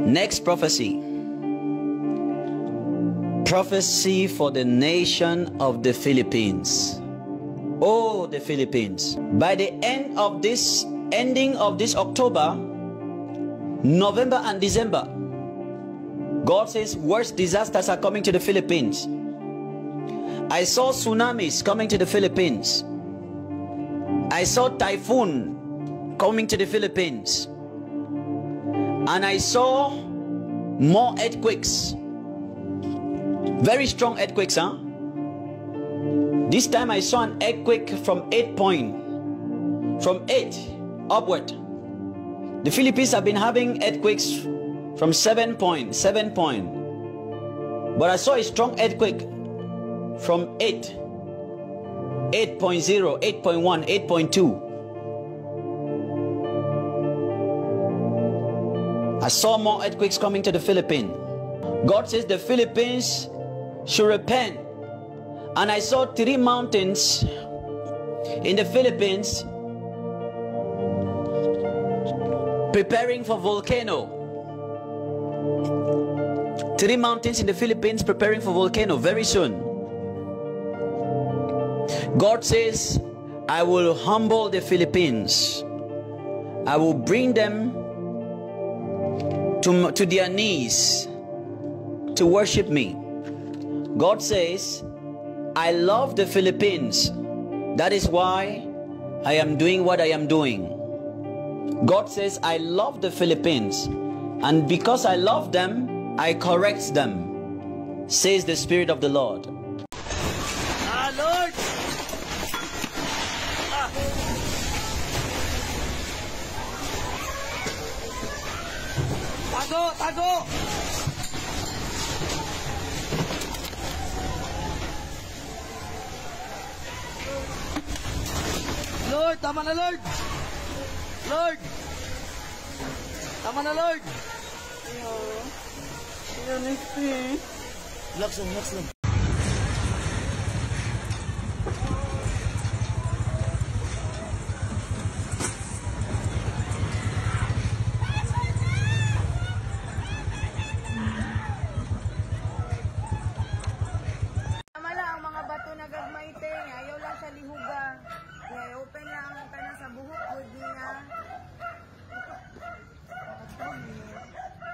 Next prophecy. Prophecy for the nation of the Philippines. Oh, the Philippines. By the ending of this October, November and December, God says worst disasters are coming to the Philippines. I saw tsunamis coming to the Philippines. I saw typhoon coming to the Philippines. And I saw more earthquakes. Very strong earthquakes, huh? This time I saw an earthquake from 8 upward. The Philippines have been having earthquakes from 7 point. But I saw a strong earthquake from 8.0, 8.1, 8.2. I saw more earthquakes coming to the Philippines. God says the Philippines should repent. And I saw 3 mountains in the Philippines preparing for volcano. 3 mountains in the Philippines preparing for volcano very soon. God says, I will humble the Philippines. I will bring them to their knees to worship me. God says, I love the Philippines. That is why I am doing what I am doing. God says, I love the Philippines. And because I love them, I correct them, says the Spirit of the Lord. Lord! Tago! Lord, tama na Lord! Lord! Tama na Lord! Relax lang.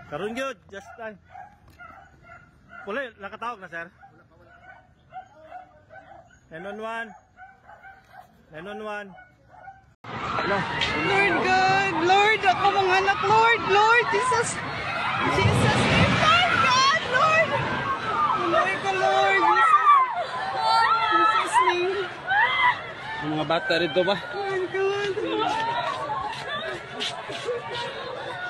Karon gyud, just time. Pula, nakatawag na, sir? 911. 911. Lord God, Lord, ako mga anak, Lord, Jesus, name, Lord God, Lord, Lord ka, Lord, Jesus name. Ang mga bata rito ba? Lord God,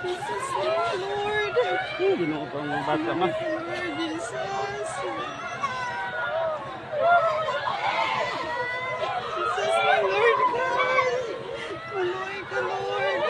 Jesus name, Lord. Hindi na ko pa mga bata, ma. Lord Jesus. Jesus name, Lord God. Maloy ka, Lord.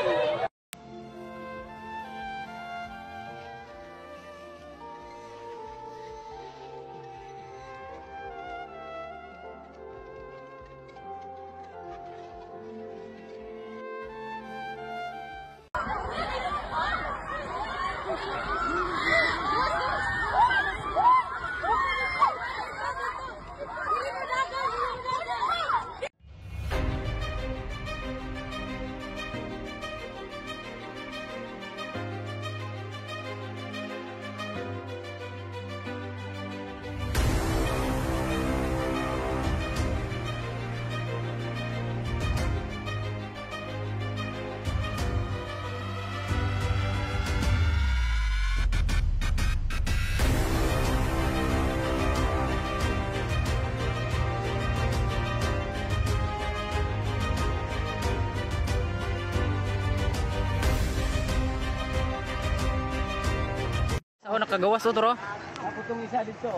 Ako nakagawas to, Toro. Ako itong isa dito.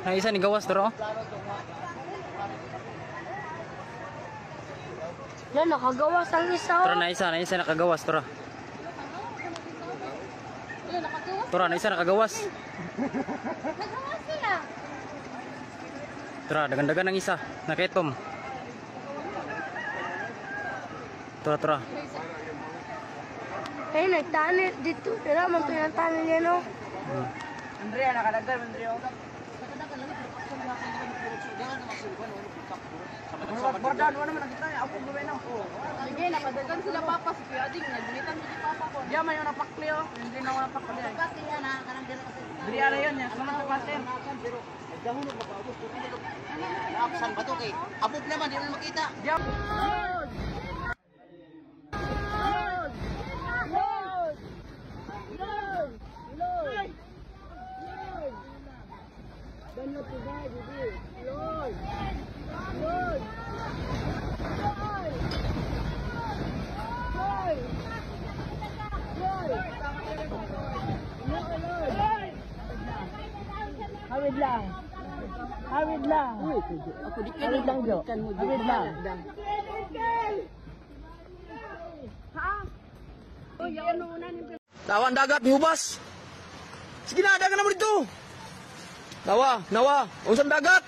Na isa ni gawas, Toro. Yan, nakagawas ang isa. Toro, na isa nakagawas, Toro. Toro, na isa nakagawas. Nagawas sila. Toro, dagan-dagan ng isa. Nakitom. Toro. Ay, nagtani dito. Pero man to yung tani niya, no? Andrea, nakadagdag, Andrea. Bordan, wala naman nakita niya. Ako gawin na. Sige, nakadagan sila papa. Si Kuya Ading, nagbilitan mo si papa ko. Diyan man yung napakli, oh. Hindi na ako napakli. Andrea na yun, yan. Sunod sa klase. Saan ba ito kay? Abog naman, di naman makita. Diyan. Hawid lang. Hawid lang. Ako di hawid lang, Jo. Hawid lang. Tawan dagat hubas. Sige na, dagan na mo dito. Nawa. Unsan dagat?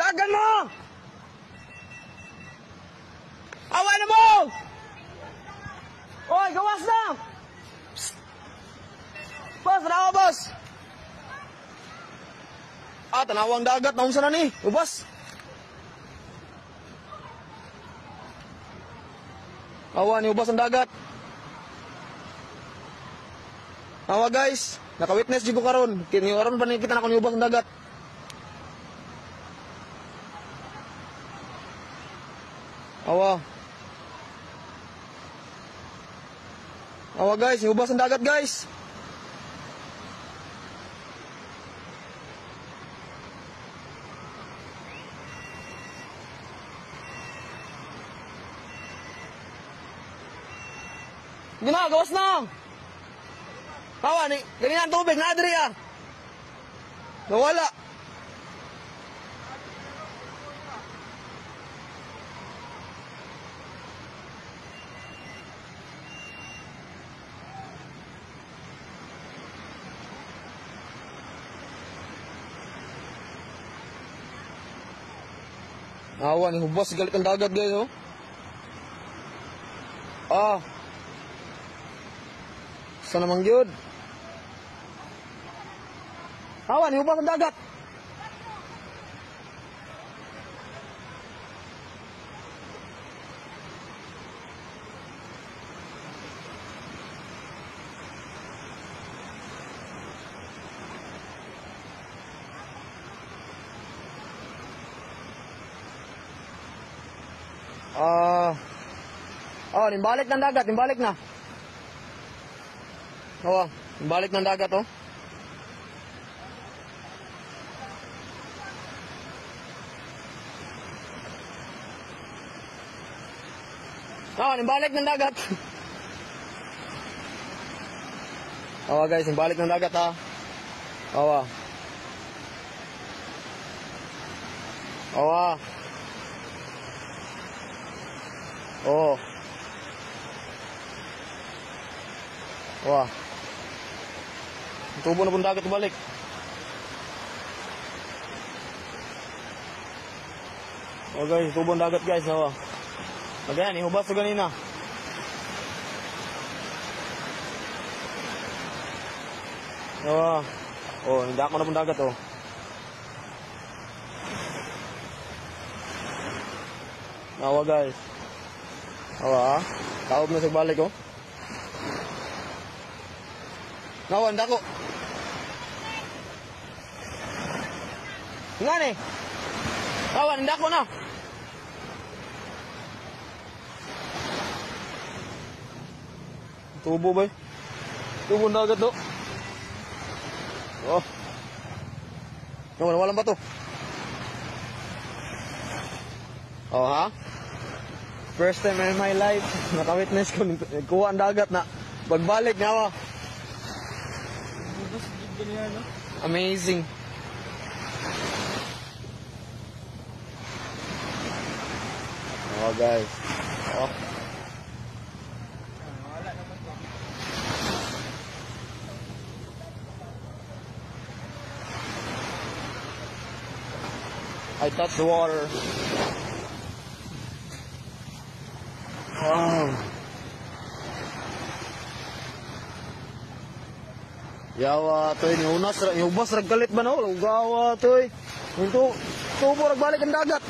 Dagan mo! Awan na mo! Oy, gawas na! Psst. Boss, nawa, boss! Tanawang dagat. Naunsan na ni? Ubas. Awan, ubas ang dagat. Awa guys, naka-witness juga karon. Kini karon pa kita na kung ubas ang dagat. Awa. Awa guys, ubas ang dagat guys. Gina, gawas na. Awa, ganyan ang tubig na adri ah. Nawala. Awa, ni hubos galit ang dagat guys oh. Sana mang gyud. Awan, hubas ang dagat. Nimbalik ng dagat, nimbalik na. Nimbalik ng dagat oh. Nimbalik ng dagat. Guys, nimbalik ng dagat ha. Tubo na pong dagat balik. Guys, tubo ng dagat guys. Magayan, ihubas sa ganina. Hindi ako na pong dagat oh. Guys. Taob na sa balik oh. Hindi ako. Nga ni. Hindi ako na. Tubo ba? Tubo ng dagat do. Walang ba to? First time in my life, naka-witness ko, nagkuha ang dagat na pagbalik na amazing. Guys. I touched the water. Wow. Yawa toy ni unas ra ubas ra galit ba no? Gawa toy. Untuk tubo ra balik ang dagat.